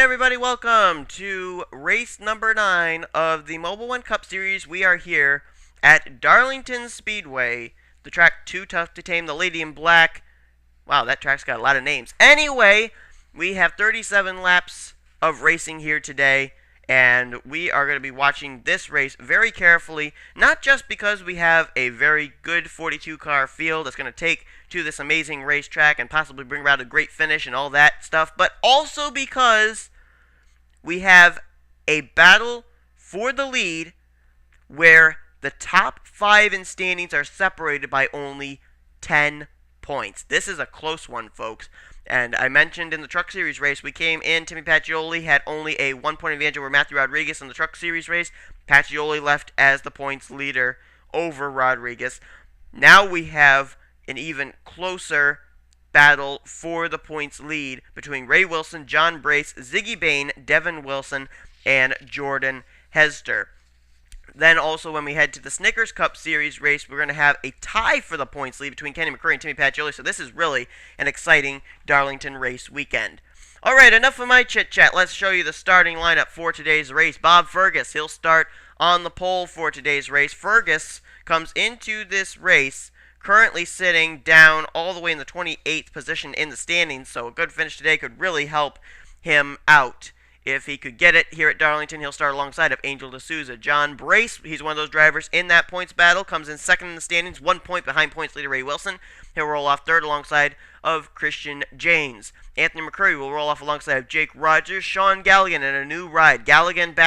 everybody, welcome to race number 9 of the Mobil 1 Cup Series. We are here at Darlington Speedway, the track Too Tough to Tame, the Lady in Black. Wow, that track's got a lot of names. Anyway, we have 37 laps of racing here today, and we are going to be watching this race very carefully, not just because we have a very good 42 car field that's going to take to this amazing racetrack and possibly bring about a great finish and all that stuff, but also because we have a battle for the lead where the top 5 in standings are separated by only 10 points. This is a close one, folks. And I mentioned in the Truck Series race, we came in, Timmy Pacioli had only a 1-point advantage over Matthew Rodriguez in the Truck Series race. Pacioli left as the points leader over Rodriguez. Now we have an even closer battle for the points lead between Ray Wilson, John Brace, Ziggy Bain, Devin Wilson, and Jordan Hester. Then also when we head to the Snickers Cup Series race, we're going to have a tie for the points lead between Kenny McCurry and Timmy Pacioli. So this is really an exciting Darlington race weekend. Alright, enough of my chit-chat. Let's show you the starting lineup for today's race. Bob Fergus, he'll start on the pole for today's race. Fergus comes into this race currently sitting down all the way in the 28th position in the standings, so a good finish today could really help him out. If he could get it here at Darlington, he'll start alongside of Angel D'Souza. John Brace, he's one of those drivers in that points battle, comes in second in the standings, 1 point behind points leader Ray Wilson. He'll roll off third alongside of Christian James. Anthony McCurry will roll off alongside of Jake Rogers. Sean Galligan in a new ride. Galligan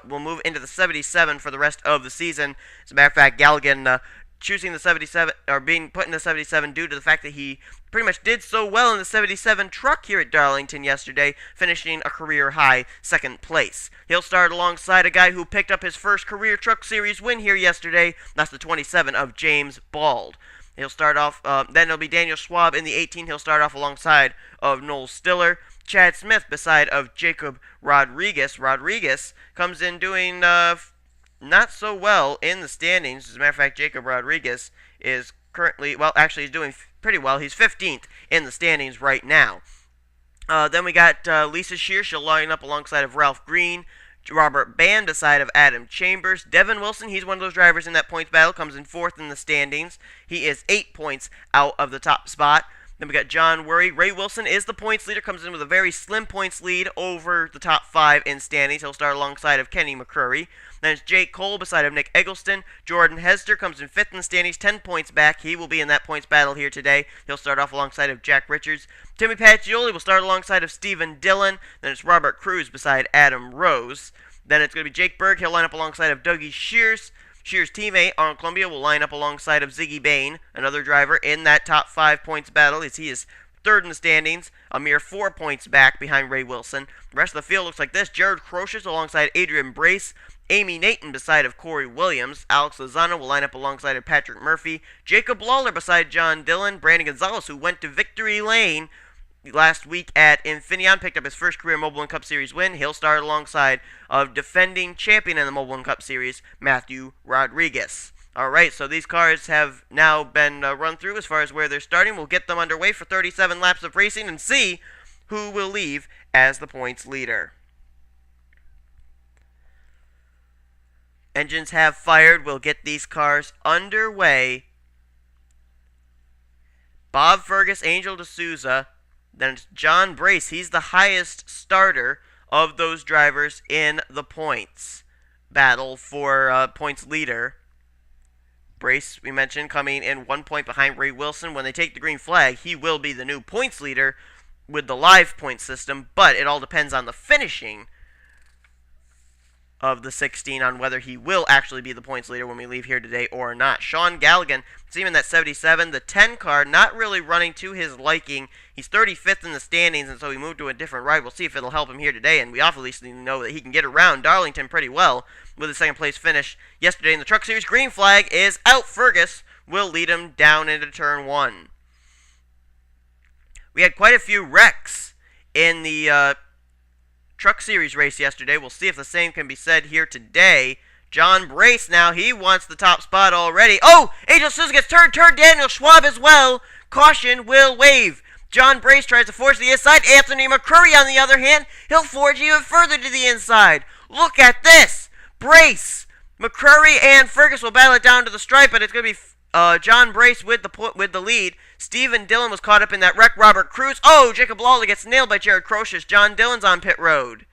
will move into the 77 for the rest of the season. As a matter of fact, Galligan choosing the 77, or being put in the 77 due to the fact that he pretty much did so well in the 77 truck here at Darlington yesterday, finishing a career-high second place. He'll start alongside a guy who picked up his first career Truck Series win here yesterday. That's the 27 of James Bald. He'll start off, then it'll be Daniel Schwab in the 18. He'll start off alongside of Noel Stiller. Chad Smith beside of Jacob Rodriguez. Rodriguez comes in doing not so well in the standings. As a matter of fact, Jacob Rodriguez is currently, well, actually he's doing pretty well. He's 15th in the standings right now. Then we got Lisa Shear. She'll line up alongside of Ralph Green. Robert Band beside of Adam Chambers. Devin Wilson, he's one of those drivers in that points battle, comes in 4th in the standings. He is 8 points out of the top spot. Then we got John Worry. Ray Wilson is the points leader, comes in with a very slim points lead over the top 5 in standings. He'll start alongside of Kenny McCurry. Then it's Jake Cole beside of Nick Eggleston. Jordan Hester comes in 5th in the standings, 10 points back. He will be in that points battle here today. He'll start off alongside of Jack Richards. Timmy Pacioli will start alongside of Stephen Dillon. Then it's Robert Cruz beside Adam Rose. Then it's going to be Jake Berg. He'll line up alongside of Dougie Shears. Shears' teammate, Arnold Columbia, will line up alongside of Ziggy Bain, another driver in that top 5 points battle, as he is 3rd in the standings, a mere 4 points back behind Ray Wilson. The rest of the field looks like this. Jared Crocious alongside Adrian Brace. Amy Nathan beside of Corey Williams. Alex Lozano will line up alongside of Patrick Murphy. Jacob Lawler beside John Dillon. Brandon Gonzalez, who went to victory lane last week at Infineon, picked up his first career Mobil 1 Cup Series win. He'll start alongside of defending champion in the Mobil 1 Cup Series, Matthew Rodriguez. Alright, so these cars have now been run through as far as where they're starting. We'll get them underway for 37 laps of racing and see who will leave as the points leader. Engines have fired. We'll get these cars underway. Bob Fergus, Angel D'Souza. Then it's John Brace. He's the highest starter of those drivers in the points battle for points leader. Brace, we mentioned, coming in 1 point behind Ray Wilson. When they take the green flag, he will be the new points leader with the live point system, but it all depends on the finishing of the 16 on whether he will actually be the points leader when we leave here today or not. Sean Galligan, see him in that 77. The 10 car not really running to his liking. He's 35th in the standings, and so he moved to a different ride. We'll see if it'll help him here today, and we obviously know that he can get around Darlington pretty well with a second place finish yesterday in the Truck Series. Green flag is out. Fergus will lead him down into turn 1. We had quite a few wrecks in the Truck Series race yesterday. We'll see if the same can be said here today. John Brace now, he wants the top spot already. Oh, Angel D'Souza gets turned Daniel Schwab as well. Caution will wave. John Brace tries to forge the inside. Anthony McCurry, on the other hand, he'll forge even further to the inside. Look at this. Brace, McCurry, and Fergus will battle it down to the stripe, but it's going to be John Brace with the lead. Stephen Dillon was caught up in that wreck. Robert Cruz. Oh, Jacob Lawler gets nailed by Jared Crocious. John Dillon's on pit road.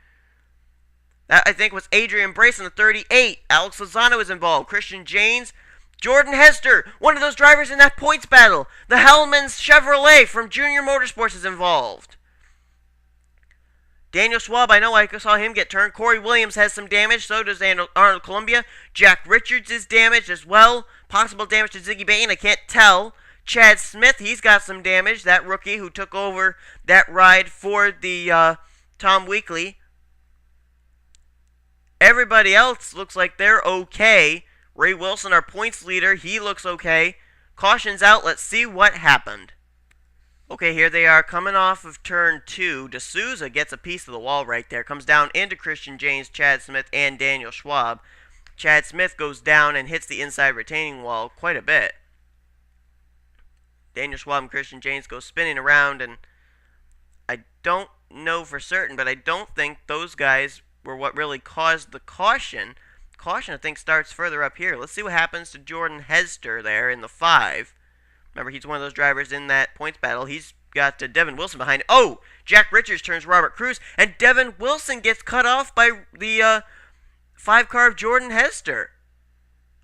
That, I think, was Adrian Brace in the 38. Alex Lozano is involved. Christian Janes. Jordan Hester, one of those drivers in that points battle. The Hellman's Chevrolet from Junior Motorsports is involved. Daniel Schwab, I know I saw him get turned. Corey Williams has some damage. So does Arnold Columbia. Jack Richards is damaged as well. Possible damage to Ziggy Bain, I can't tell. Chad Smith, he's got some damage. That rookie who took over that ride for the Tom Weekly. Everybody else looks like they're okay. Ray Wilson, our points leader, he looks okay. Caution's out. Let's see what happened. Okay, here they are coming off of turn 2. D'Souza gets a piece of the wall right there. Comes down into Christian James, Chad Smith, and Daniel Schwab. Chad Smith goes down and hits the inside retaining wall quite a bit. Daniel Schwab and Christian James go spinning around, and I don't know for certain, but I don't think those guys were what really caused the caution. Caution, I think, starts further up here. Let's see what happens to Jordan Hester there in the 5. Remember, he's one of those drivers in that points battle. He's got Devin Wilson behind. Oh, Jack Richards turns Robert Cruz, and Devin Wilson gets cut off by the 5 car of Jordan Hester.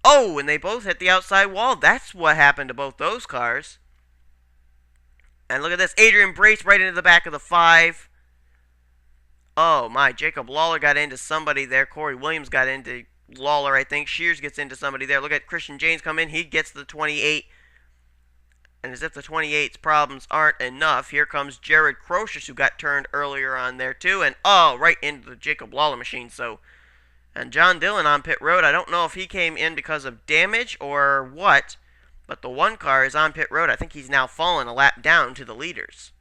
Oh, and they both hit the outside wall. That's what happened to both those cars. And look at this. Adrian Brace right into the back of the 5. Oh, my. Jacob Lawler got into somebody there. Corey Williams got into Lawler, I think. Shears gets into somebody there. Look at Christian James come in. He gets the 28. And as if the 28's problems aren't enough, here comes Jared Crocious, who got turned earlier on there too. And, oh, right into the Jacob Lawler machine. So, and John Dillon on pit road. I don't know if he came in because of damage or what. But the 1 car is on pit road. I think he's now fallen a lap down to the leaders.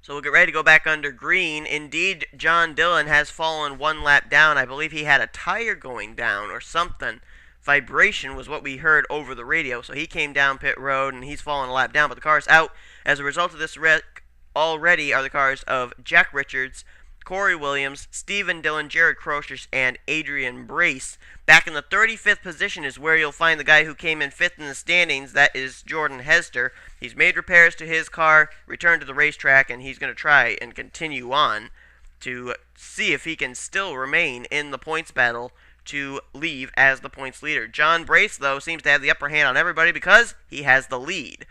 So we'll get ready to go back under green. Indeed, John Dillon has fallen 1 lap down. I believe he had a tire going down or something. Vibration was what we heard over the radio. So he came down pit road and he's fallen a lap down. But the car's out. As a result of this wreck, already are the cars of Jack Richards, Corey Williams, Stephen Dillon, Jared Crocious, and Adrian Brace. Back in the 35th position is where you'll find the guy who came in 5th in the standings. That is Jordan Hester. He's made repairs to his car, returned to the racetrack, and he's going to try and continue on to see if he can still remain in the points battle to leave as the points leader. John Brace, though, seems to have the upper hand on everybody because he has the lead.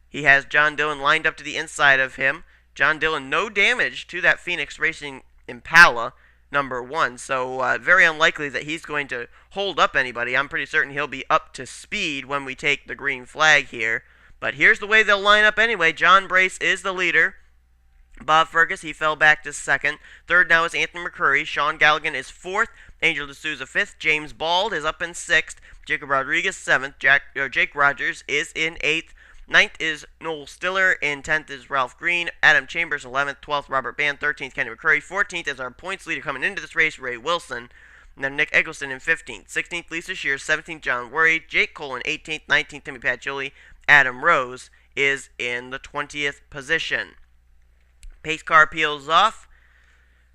He has John Dillon lined up to the inside of him. John Dillon, no damage to that Phoenix Racing Impala, number 1. So very unlikely that he's going to hold up anybody. I'm pretty certain he'll be up to speed when we take the green flag here. But here's the way they'll line up anyway. John Brace is the leader. Bob Fergus, he fell back to 2nd. 3rd now is Anthony McCurry. Sean Galligan is 4th. Angel D'Souza 5th. James Bald is up in 6th. Jacob Rodriguez 7th. Jake Rogers is in 8th. 9th is Noel Stiller. In 10th is Ralph Green. Adam Chambers 11th. 12th Robert Band. 13th Kenny McCurry. 14th is our points leader coming into this race, Ray Wilson. And then Nick Eggleston in 15th. 16th Lisa Shears. 17th John Worry. Jake Cole in 18th. 19th Timmy Patchuli. Adam Rose is in the 20th position. Pace car peels off.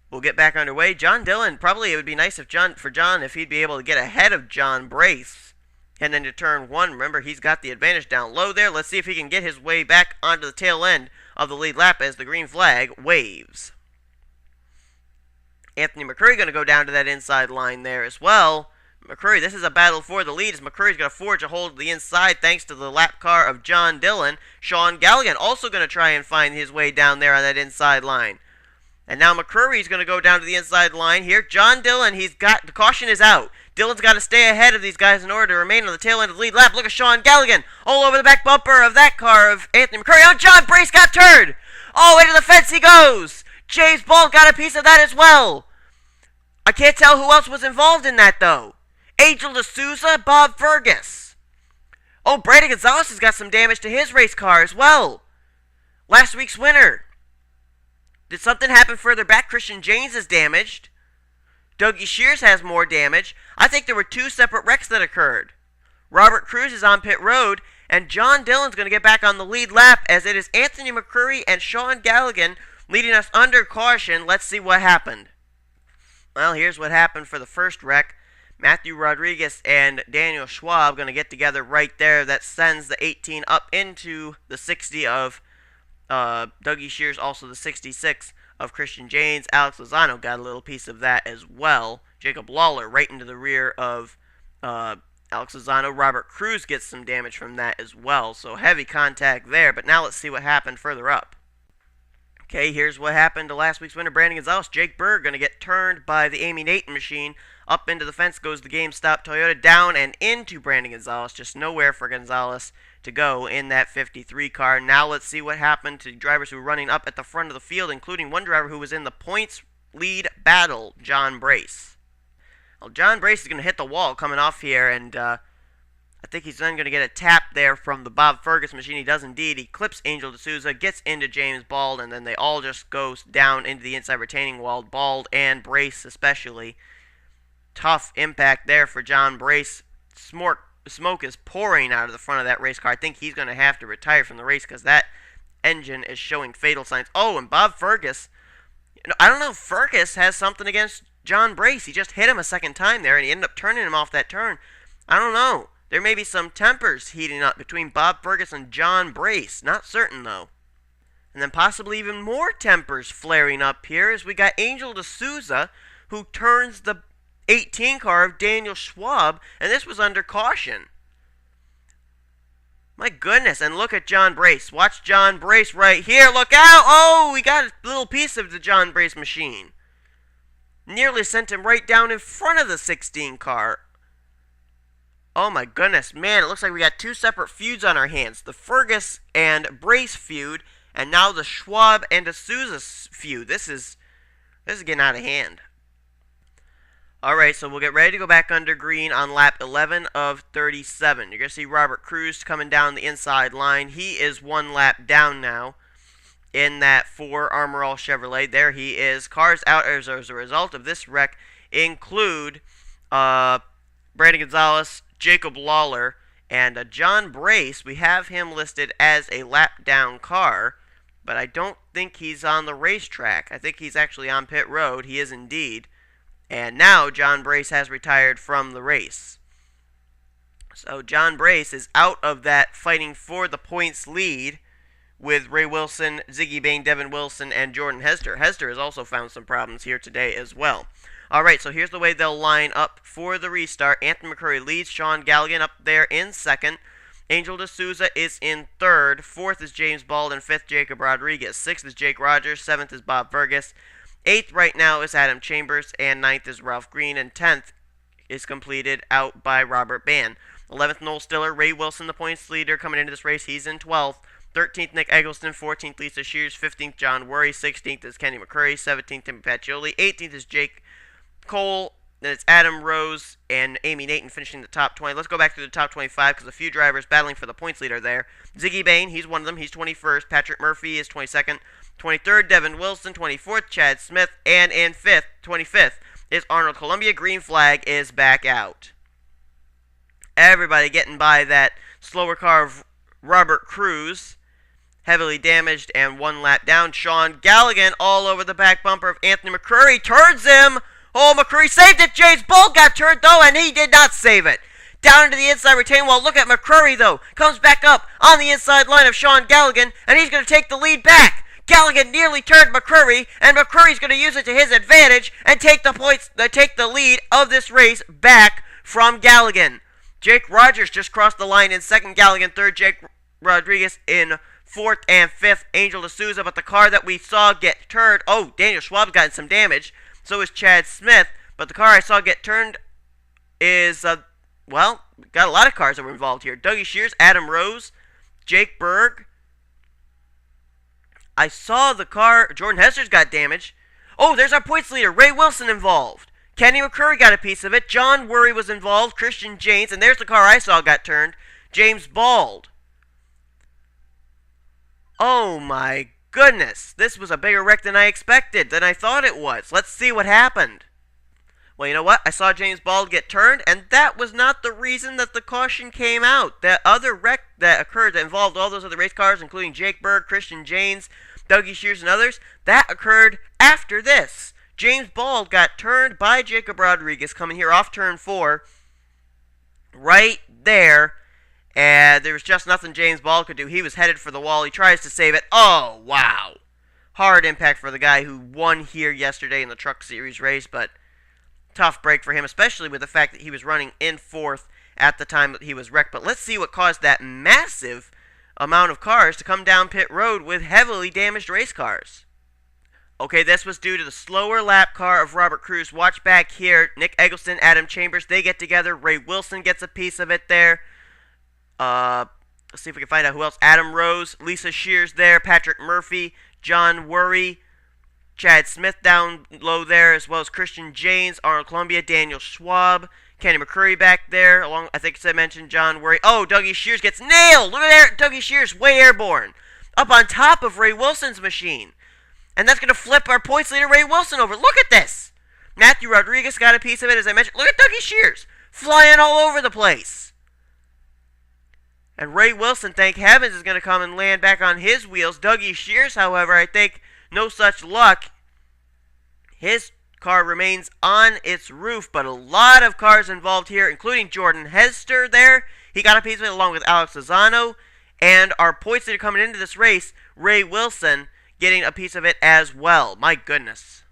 We'll get back underway. John Dillon, probably it would be nice if for John if he'd be able to get ahead of John Brace. And then to turn 1, remember, he's got the advantage down low there. Let's see if he can get his way back onto the tail end of the lead lap as the green flag waves. Anthony McCurry going to go down to that inside line there as well. McCurry, this is a battle for the lead as McCurry's going to forge a hold of the inside thanks to the lap car of John Dillon. Sean Galligan also going to try and find his way down there on that inside line. And now McCurry's going to go down to the inside line here. John Dillon, the caution is out. Dillon's got to stay ahead of these guys in order to remain on the tail end of the lead lap. Look at Sean Galligan all over the back bumper of that car of Anthony McCurry. Oh, John Brace got turned. Oh, into the fence he goes. James Bald got a piece of that as well. I can't tell who else was involved in that, though. Angel D'Souza, Bob Fergus. Oh, Brady Gonzalez has got some damage to his race car as well. Last week's winner. Did something happen further back? Christian James is damaged. Dougie Shears has more damage. I think there were 2 separate wrecks that occurred. Robert Cruz is on pit road, And John Dillon's going to get back on the lead lap as it is Anthony McCurry and Sean Galligan leading us under caution. Let's see what happened. Well, here's what happened for the first wreck. Matthew Rodriguez and Daniel Schwab going to get together right there. That sends the 18 up into the 60 of Dougie Shears, also the 66 of Christian Janes. Alex Lozano got a little piece of that as well. Jacob Lawler right into the rear of Alex Lozano. Robert Cruz gets some damage from that as well. So heavy contact there. But now let's see what happened further up. Okay, here's what happened to last week's winner, Brandon Gonzalez. Jake Berg going to get turned by the Amy Nathan machine. Up into the fence goes the GameStop Toyota, down and into Brandon Gonzalez. Just nowhere for Gonzalez to go in that 53 car. Now let's see what happened to drivers who were running up at the front of the field, including one driver who was in the points lead battle, John Brace. Well, John Brace is going to hit the wall coming off here, and I think he's then going to get a tap there from the Bob Fergus machine. He does indeed. He clips Angel D'Souza, gets into James Bald, and then they all just go down into the inside retaining wall. Bald and Brace especially. Tough impact there for John Brace. Smoke is pouring out of the front of that race car. I think he's going to have to retire from the race because that engine is showing fatal signs. Oh, and Bob Fergus. I don't know if Fergus has something against John Brace. He just hit him a second time there, and he ended up turning him off that turn. I don't know. There may be some tempers heating up between Bob Fergus and John Brace. Not certain, though. And then possibly even more tempers flaring up here as we got Angel D'Souza, who turns the 18 car of Daniel Schwab, and this was under caution. My goodness, and look at John Brace. Watch John Brace right here. Look out! Oh, we got a little piece of the John Brace machine. Nearly sent him right down in front of the 16 car. Oh my goodness, man, it looks like we got two separate feuds on our hands. The Fergus and Brace feud, and now the Schwab and D'Souza feud. This is getting out of hand. Alright, so we'll get ready to go back under green on lap 11 of 37. You're going to see Robert Cruz coming down the inside line. He is one lap down now in that 4 Armor All Chevrolet. There he is. Cars out as a result of this wreck include Brandon Gonzalez, Jacob Lawler, and John Brace. We have him listed as a lap down car, but I don't think he's on the racetrack. I think he's actually on pit road. He is indeed. And now John Brace has retired from the race. So John Brace is out of that fighting for the points lead with Ray Wilson, Ziggy Bain, Devin Wilson, and Jordan Hester. Hester has also found some problems here today as well. Alright, so here's the way they'll line up for the restart. Anthony McCurry leads, Sean Galligan up there in second. Angel D'Souza is in third. Fourth is James Bald, and fifth, Jacob Rodriguez. Sixth is Jake Rogers. Seventh is Bob Fergus. Eighth right now is Adam Chambers, and ninth is Ralph Green, and 10th is completed out by Robert Bann. 11th, Noel Stiller. Ray Wilson, the points leader, coming into this race. He's in 12th. 13th, Nick Eggleston. 14th, Lisa Shears. 15th, John Worry. 16th is Kenny McCurry. 17th, Tim Pacioli. 18th is Jake Cole. Then it's Adam Rose and Amy Nathan finishing the top 20. Let's go back to the top 25 because a few drivers battling for the points leader there. Ziggy Bain, he's one of them. He's 21st. Patrick Murphy is 22nd. 23rd, Devin Wilson. 24th, Chad Smith. And in 25th is Arnold Columbia. Green flag is back out. Everybody getting by that slower car of Robert Cruz. Heavily damaged and one lap down. Sean Galligan all over the back bumper of Anthony McCurry. Turns him. Oh, McCurry saved it. James Bull got turned, though, and he did not save it. Down into the inside retaining wall. Look at McCurry, though. Comes back up on the inside line of Sean Galligan, and he's going to take the lead back. Galligan nearly turned McCurry, and McCurry's going to use it to his advantage and take the lead of this race back from Galligan. Jake Rogers just crossed the line in second. Galligan third. Jake Rodriguez in fourth and fifth. Angel D'Souza, but the car that we saw get turned. Oh, Daniel Schwab's gotten some damage. So is Chad Smith. But the car I saw get turned is, well, got a lot of cars that were involved here. Dougie Shears, Adam Rose, Jake Berg. I saw the car. Jordan Hester's got damage. Oh, there's our points leader. Ray Wilson involved. Kenny McCurry got a piece of it. John Worry was involved. Christian Janes. And there's the car I saw got turned. James Bald. Oh, my goodness. This was a bigger wreck than I expected, than I thought it was. Let's see what happened. Well, you know what? I saw James Bald get turned, and that was not the reason that the caution came out. That other wreck that occurred that involved all those other race cars, including Jake Berg, Christian Janes, Dougie Shears, and others, that occurred after this. James Bald got turned by Jacob Rodriguez coming here off turn 4. Right there. And there was just nothing James Bald could do. He was headed for the wall. He tries to save it. Oh, wow. Hard impact for the guy who won here yesterday in the Truck Series race, but tough break for him, especially with the fact that he was running in 4th at the time that he was wrecked. But let's see what caused that massive amount of cars to come down pit road with heavily damaged race cars. Okay, this was due to the slower lap car of Robert Cruz. Watch back here. Nick Eggleston, Adam Chambers, they get together. Ray Wilson gets a piece of it there. Let's see if we can find out who else. Adam Rose, Lisa Shears there, Patrick Murphy, John Worry, Chad Smith down low there, as well as Christian Janes, Arnold Columbia, Daniel Schwab, Kenny McCurry back there, along, I think I mentioned John Worry. Oh, Dougie Shears gets nailed! Look at there, Dougie Shears, way airborne. Up on top of Ray Wilson's machine. And that's going to flip our points leader, Ray Wilson, over. Look at this! Matthew Rodriguez got a piece of it, as I mentioned. Look at Dougie Shears, flying all over the place. And Ray Wilson, thank heavens, is going to come and land back on his wheels. Dougie Shears, however, I think no such luck. His car remains on its roof, but a lot of cars involved here, including Jordan Hester there. He got a piece of it along with Alex Lozano. And our points that are coming into this race, Ray Wilson getting a piece of it as well. My goodness.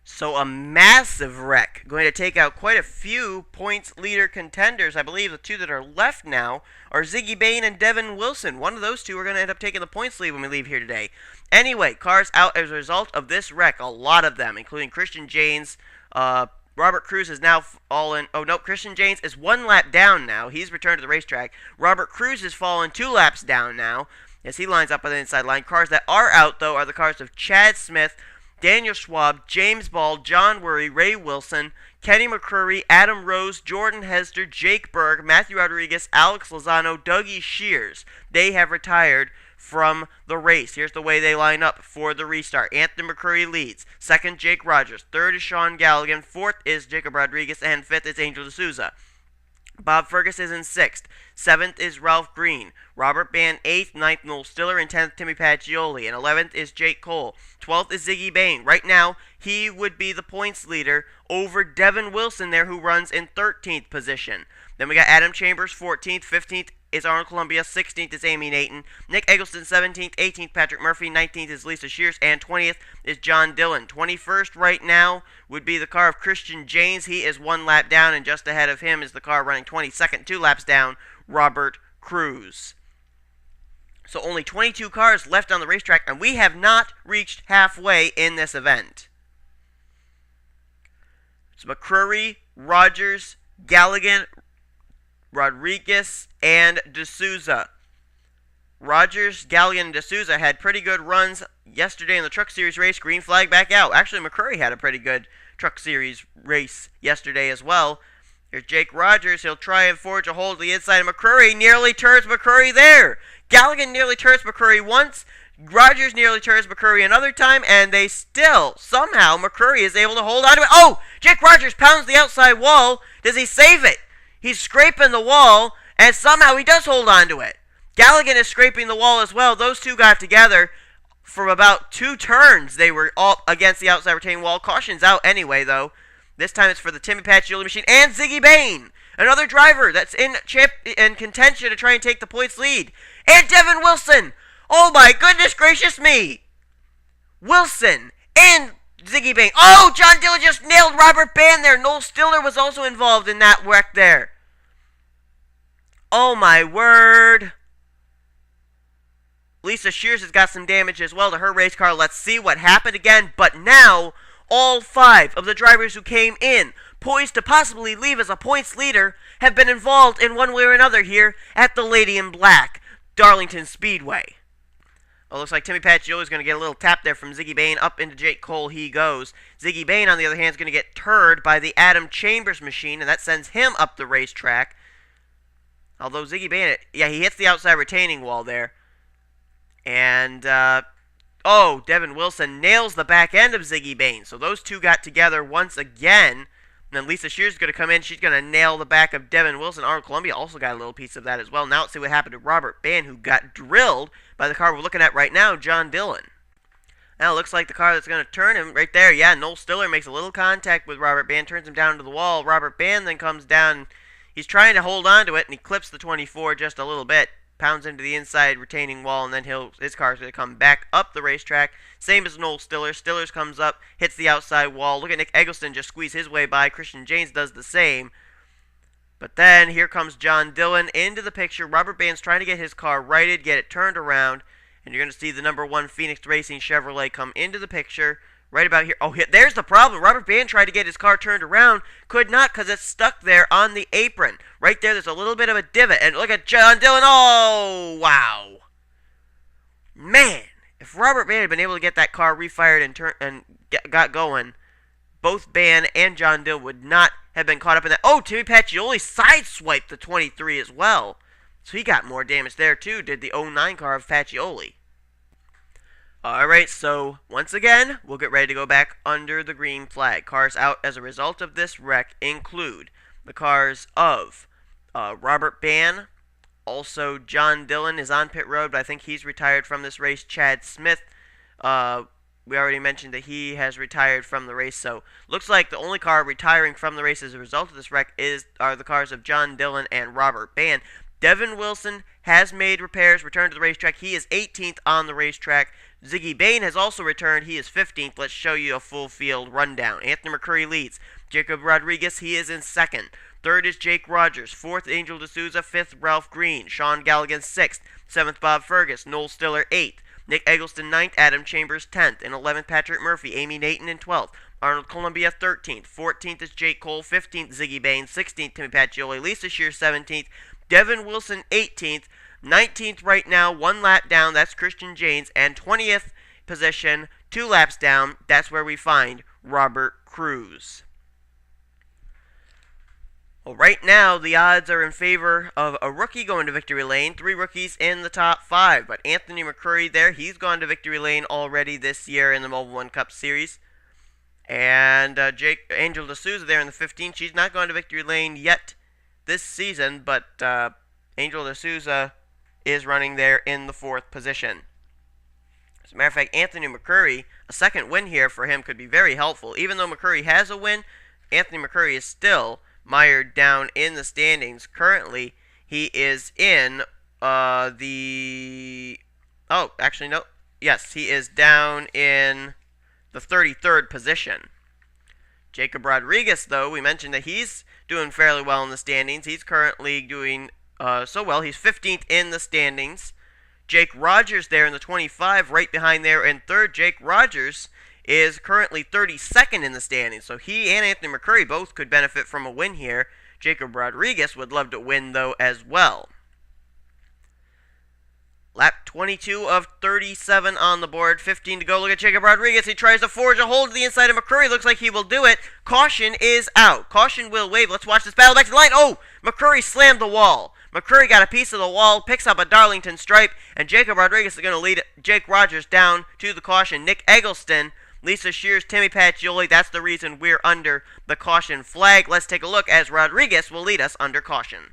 So a massive wreck, going to take out quite a few points leader contenders. I believe the two that are left now are Ziggy Bain and Devin Wilson. One of those two are going to end up taking the points lead when we leave here today. Anyway, cars out as a result of this wreck, a lot of them, including Christian Janes. Robert Cruz is now fallen. Oh, no, Christian Janes is 1 lap down now. He's returned to the racetrack. Robert Cruz has fallen 2 laps down now as he lines up on the inside line. Cars that are out, though, are the cars of Chad Smith, Daniel Schwab, James Bald, John Worry, Ray Wilson, Kenny McCurry, Adam Rose, Jordan Hester, Jake Berg, Matthew Rodriguez, Alex Lozano, Dougie Shears. They have retired from the race. Here's the way they line up for the restart. Anthony McCurry leads. 2nd, Jake Rogers. 3rd is Sean Galligan. 4th is Jacob Rodriguez. And 5th is Angel D'Souza. Bob Fergus is in 6th. 7th is Ralph Green. Robert Band 8th. 9th, Noel Stiller. And 10th, Timmy Pacioli. And 11th is Jake Cole. 12th is Ziggy Bain. Right now, he would be the points leader over Devin Wilson there, who runs in 13th position. Then we got Adam Chambers, 14th. 15th is Arnold Columbia. 16th is Amy Nathan. Nick Eggleston, 17th. 18th, Patrick Murphy. 19th is Lisa Shears. And 20th is John Dillon. 21st right now would be the car of Christian Janes. He is 1 lap down, and just ahead of him is the car running 22nd, 2 laps down, Robert Cruz. So only 22 cars left on the racetrack, and we have not reached halfway in this event. It's McCurry, Rogers, Galligan, Rodriguez, and D'Souza. Rogers, Galligan, and D'Souza had pretty good runs yesterday in the Truck Series race. Green flag back out. Actually, McCurry had a pretty good Truck Series race yesterday as well. Here's Jake Rogers. He'll try and forge a hold to the inside of McCurry. Nearly turns McCurry there. Galligan nearly turns McCurry once. Rogers nearly turns McCurry another time. And they still, somehow, McCurry is able to hold on to it. Oh! Jake Rogers pounds the outside wall. Does he save it? He's scraping the wall. And somehow he does hold on to it. Galligan is scraping the wall as well. Those two got together for about 2 turns. They were all against the outside retaining wall. Caution's out anyway, though. This time it's for the Timmy Pacioli machine and Ziggy Bain, another driver that's in contention to try and take the points lead. And Devin Wilson. Oh my goodness gracious me. Wilson and Ziggy Bain. Oh, John Dillon just nailed Robert Band there. Noel Stiller was also involved in that wreck there. Oh my word. Lisa Shears has got some damage as well to her race car. Let's see what happened again. But now, all 5 of the drivers who came in, poised to possibly leave as a points leader, have been involved in one way or another here at the Lady in Black, Darlington Speedway. Well, looks like Timmy Pacioli is going to get a little tap there from Ziggy Bain. Up into Jake Cole he goes. Ziggy Bain, on the other hand, is going to get turred by the Adam Chambers machine, and that sends him up the racetrack. Although Ziggy Bain, yeah, he hits the outside retaining wall there. And, oh, Devin Wilson nails the back end of Ziggy Bain. So those two got together once again. And then Lisa Shears is going to come in. She's going to nail the back of Devin Wilson. Arnold Columbia also got a little piece of that as well. Now let's see what happened to Robert Band, who got drilled by the car we're looking at right now, John Dillon. Now it looks like the car that's going to turn him right there. Yeah, Noel Stiller makes a little contact with Robert Band, turns him down to the wall. Robert Band then comes down. He's trying to hold on to it, and he clips the 24 just a little bit. Pounds into the inside retaining wall, and then his car's going to come back up the racetrack. Same as Noel Stiller. Stiller's comes up, hits the outside wall. Look at Nick Eggleston just squeeze his way by. Christian James does the same. But then here comes John Dillon into the picture. Robert Band's trying to get his car righted, get it turned around. And you're going to see the number 1 Phoenix Racing Chevrolet come into the picture right about here. Oh, there's the problem. Robert Band tried to get his car turned around. Could not because it's stuck there on the apron. Right there, there's a little bit of a divot. And look at John Dillon. Oh, wow. Man, if Robert Band had been able to get that car refired and got going, both Band and John Dillon would not have been caught up in that. Oh, Timmy Pacioli sideswiped the 23 as well. So he got more damage there too, did the 09 car of Pacioli. Alright, so once again, we'll get ready to go back under the green flag. Cars out as a result of this wreck include the cars of Robert Band. Also, John Dillon is on pit road, but I think he's retired from this race. Chad Smith, we already mentioned that he has retired from the race. So, looks like the only car retiring from the race as a result of this wreck are the cars of John Dillon and Robert Band. Devin Wilson has made repairs, returned to the racetrack. He is 18th on the racetrack. Ziggy Bain has also returned. He is 15th. Let's show you a full field rundown. Anthony McCurry leads. Jacob Rodriguez, he is in second. Third is Jake Rogers. Fourth, Angel D'Souza. Fifth, Ralph Green. Sean Galligan, sixth. Seventh, Bob Fergus. Noel Stiller, eighth. Nick Eggleston, ninth. Adam Chambers, 10th. In 11th, Patrick Murphy. Amy Naton in 12th. Arnold Columbia, 13th. 14th is Jake Cole. 15th, Ziggy Bain. 16th, Timmy Pacioli. Lisa Shears, 17th. Devin Wilson, 18th. 19th right now, 1 lap down, that's Christian James. And 20th position, 2 laps down, that's where we find Robert Cruz. Well, right now, the odds are in favor of a rookie going to victory lane. 3 rookies in the top 5. But Anthony McCurry there, he's gone to victory lane already this year in the Mobil 1 Cup Series. And Angel D'Souza there in the 15th. She's not gone to victory lane yet this season, but Angel D'Souza is running there in the 4th position. As a matter of fact, Anthony McCurry, a second win here for him could be very helpful. Even though McCurry has a win, Anthony McCurry is still mired down in the standings. Currently, he is in the... Oh, actually, no. Yes, he is down in the 33rd position. Jacob Rodriguez, though, we mentioned that he's doing fairly well in the standings. He's currently doing so well. He's 15th in the standings. Jake Rogers there in the 25, right behind there in 3rd. Jake Rogers is currently 32nd in the standings. So he and Anthony McCurry both could benefit from a win here. Jacob Rodriguez would love to win, though, as well. Lap 22 of 37 on the board. 15 to go. Look at Jacob Rodriguez. He tries to forge a hold to the inside of McCurry. Looks like he will do it. Caution is out. Caution will wave. Let's watch this battle back to the line. Oh, McCurry slammed the wall. McCurry got a piece of the wall, picks up a Darlington stripe, and Jacob Rodriguez is going to lead Jake Rogers down to the caution. Nick Eggleston, Lisa Shears, Timmy Pacioli. That's the reason we're under the caution flag. Let's take a look as Rodriguez will lead us under caution.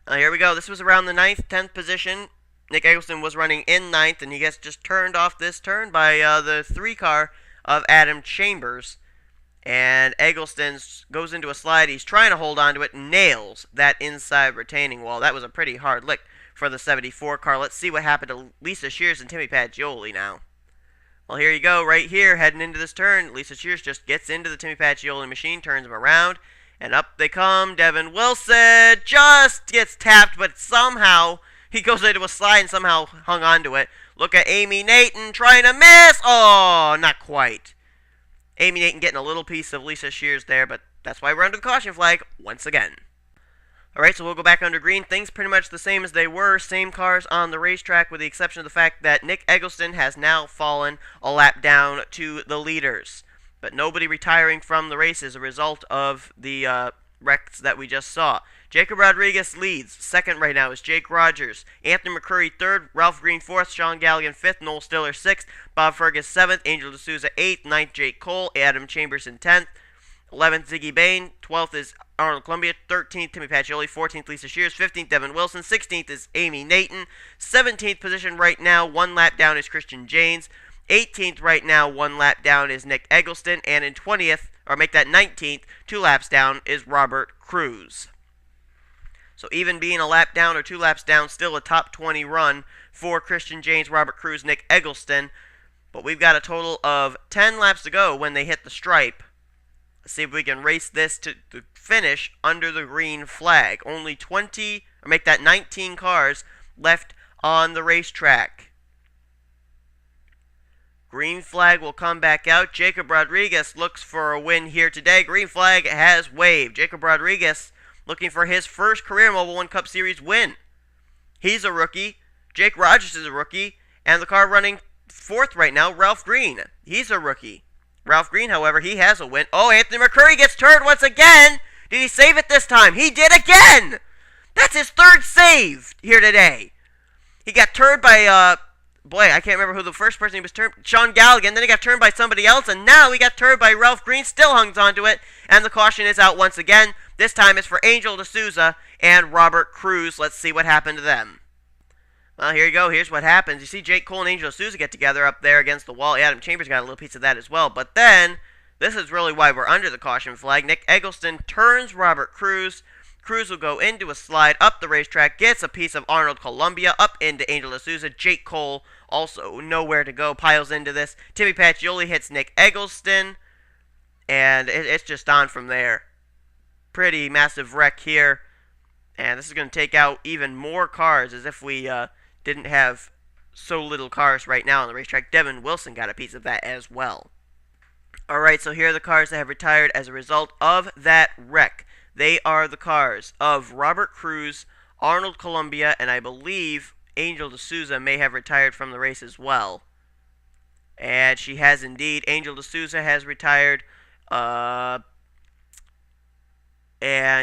Here we go. This was around the 9th, 10th position. Nick Eggleston was running in 9th, and he gets just turned off this turn by the 3 car of Adam Chambers. And Eggleston goes into a slide. He's trying to hold on to it, nails that inside retaining wall. That was a pretty hard lick for the 74 car. Let's see what happened to Lisa Shears and Timmy Pacioli now. Well, here you go, right here, heading into this turn. Lisa Shears just gets into the Timmy Pacioli machine, turns him around, and up they come. Devin Wilson just gets tapped, but somehow he goes into a slide and somehow hung on to it. Look at Amy Naton trying to miss. Oh, not quite. Amy Naton getting a little piece of Lisa Shears there, but that's why we're under the caution flag once again. Alright, so we'll go back under green. Things pretty much the same as they were. Same cars on the racetrack with the exception of the fact that Nick Eggleston has now fallen a lap down to the leaders. But nobody retiring from the race as a result of the wrecks that we just saw. Jacob Rodriguez leads. Second right now is Jake Rogers. Anthony McCurry 3rd. Ralph Green 4th. Sean Galligan 5th. Noel Stiller 6th. Bob Fergus 7th. Angel D'Souza 8th. 9th Jake Cole. Adam Chambers in 10th. 11th, Ziggy Bain. 12th is Arnold Columbia. 13th, Timmy Pacioli. 14th, Lisa Shears. 15th, Devin Wilson. 16th is Amy Nathan. 17th position right now, 1 lap down is Christian Janes. 18th right now, 1 lap down is Nick Eggleston. And in 20th, or make that 19th, 2 laps down is Robert Cruz. So even being a lap down or 2 laps down, still a top 20 run for Christian Janes, Robert Cruz, Nick Eggleston. But we've got a total of 10 laps to go when they hit the stripe. Let's see if we can race this to finish under the green flag. Only 20, or make that 19 cars left on the racetrack. Green flag will come back out. Jacob Rodriguez looks for a win here today. Green flag has waved. Jacob Rodriguez looking for his first career Mobil 1 Cup Series win. He's a rookie. Jake Rogers is a rookie. And the car running 4th right now, Ralph Green. He's a rookie. Ralph Green, however, he has a win. Oh, Anthony McCurry gets turned once again. Did he save it this time? He did again. That's his 3rd save here today. He got turned by, boy, I can't remember who the first person he was turned. Sean Galligan. Then he got turned by somebody else. And now he got turned by Ralph Green. Still hangs onto it. And the caution is out once again. This time it's for Angel D'Souza and Robert Cruz. Let's see what happened to them. Well, here you go. Here's what happens. You see Jake Cole and Angel D'Souza get together up there against the wall. Adam Chambers got a little piece of that as well. But then, this is really why we're under the caution flag. Nick Eggleston turns Robert Cruz. Cruz will go into a slide up the racetrack, gets a piece of Arnold Columbia up into Angel D'Souza. Jake Cole also nowhere to go, piles into this. Timmy Pacioli hits Nick Eggleston, and it's just on from there. Pretty massive wreck here, and this is going to take out even more cars, as if we didn't have so little cars right now on the racetrack. Devin Wilson got a piece of that as well. Alright, so here are the cars that have retired as a result of that wreck. They are the cars of Robert Cruz, Arnold Columbia, and I believe Angel D'Souza may have retired from the race as well. And she has indeed. Angel D'Souza has retired. And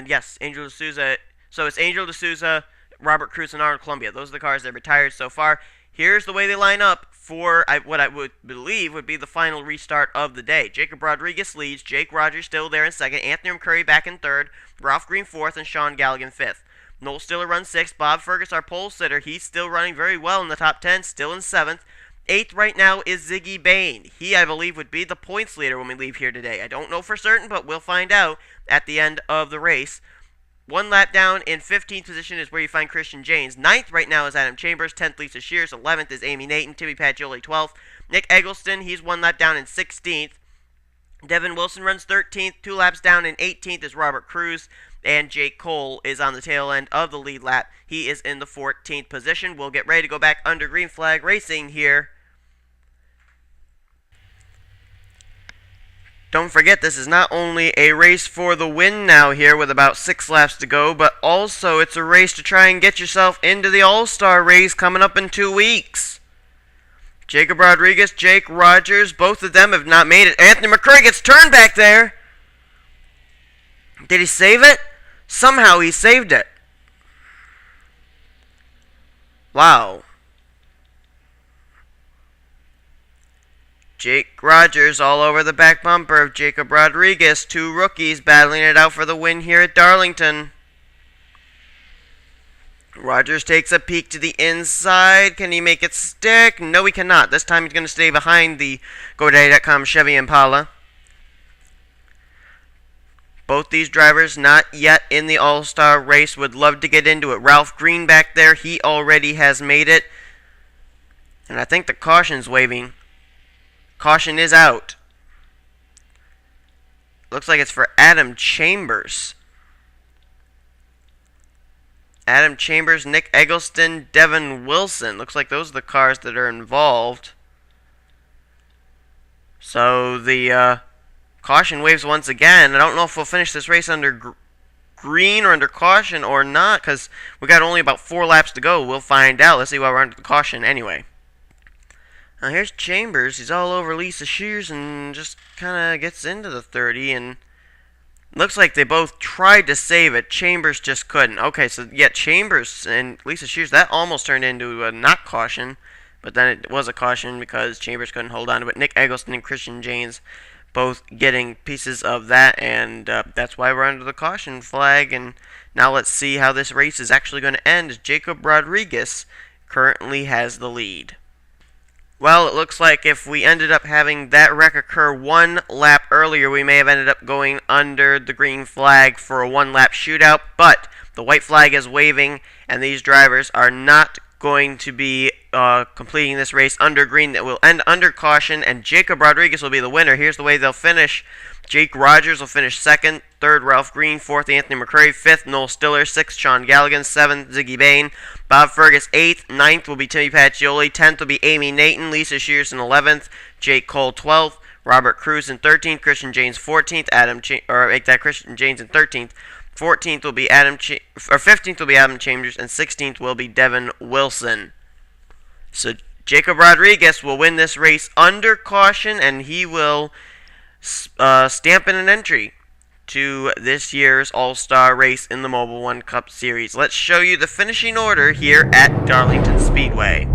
yes, Angel D'Souza. So it's Angel D'Souza, Robert Cruz, and Arnold Columbia. Those are the cars that have retired so far. Here's the way they line up for what I would believe would be the final restart of the day. Jacob Rodriguez leads. Jake Rogers still there in 2nd. Anthony McCurry back in 3rd. Ralph Green 4th. And Sean Galligan 5th. Noel Stiller runs 6th. Bob Fergus, our pole sitter, he's still running very well in the top 10. Still in 7th. 8th right now is Ziggy Bain. He, I believe, would be the points leader when we leave here today. I don't know for certain, but we'll find out at the end of the race. 1 lap down in 15th position is where you find Christian Janes. 9th right now is Adam Chambers. 10th, Lisa Shears. 11th is Amy Nathan. Timmy Pacioli, 12th. Nick Eggleston, he's 1 lap down in 16th. Devin Wilson runs 13th. 2 laps down in 18th is Robert Cruz. And Jake Cole is on the tail end of the lead lap. He is in the 14th position. We'll get ready to go back under green flag racing here. Don't forget, this is not only a race for the win now here with about 6 laps to go, but also it's a race to try and get yourself into the All-Star race coming up in 2 weeks. Jacob Rodriguez, Jake Rogers, both of them have not made it. Anthony McCurry gets turned back there. Did he save it? Somehow he saved it. Wow. Jake Rogers all over the back bumper of Jacob Rodriguez. 2 rookies battling it out for the win here at Darlington. Rogers takes a peek to the inside. Can he make it stick? No, he cannot. This time he's going to stay behind the GoDaddy.com Chevy Impala. Both these drivers not yet in the All-Star race. Would love to get into it. Ralph Green back there, he already has made it. And I think the caution's waving. Caution is out. Looks like it's for Adam Chambers. Adam Chambers, Nick Eggleston, Devin Wilson. Looks like those are the cars that are involved. So the caution waves once again. I don't know if we'll finish this race under green or under caution or not, because we got only about 4 laps to go. We'll find out. Let's see why we're under the caution anyway. Now here's Chambers. He's all over Lisa Shears and just kind of gets into the 30. And looks like they both tried to save it. Chambers just couldn't. Okay, so yeah, Chambers and Lisa Shears, that almost turned into a not caution. But then it was a caution because Chambers couldn't hold on to it. Nick Eggleston and Christian Janes both getting pieces of that, and that's why we're under the caution flag. And now let's see how this race is actually going to end. Jacob Rodriguez currently has the lead. Well, it looks like if we ended up having that wreck occur one lap earlier, we may have ended up going under the green flag for a one-lap shootout, but the white flag is waving, and these drivers are not going to be completing this race under green. That will end under caution, and Jacob Rodriguez will be the winner. Here's the way they'll finish. Jake Rogers will finish second, third Ralph Green, fourth Anthony McCurry, fifth Noel Stiller, sixth Sean Galligan, seventh Ziggy Bain, Bob Fergus eighth, ninth will be Timmy Pacioli, 10th will be Amy Nathan, Lisa Shearson 11th, Jake Cole 12th, Robert Cruz in 13th, Christian James 14th, Christian James in 13th, 14th will be 15th will be Adam Chambers, and 16th will be Devin Wilson. So Jacob Rodriguez will win this race under caution, and he will stamp in an entry to this year's All-Star race in the Mobil 1 Cup Series. Let's show you the finishing order here at Darlington Speedway.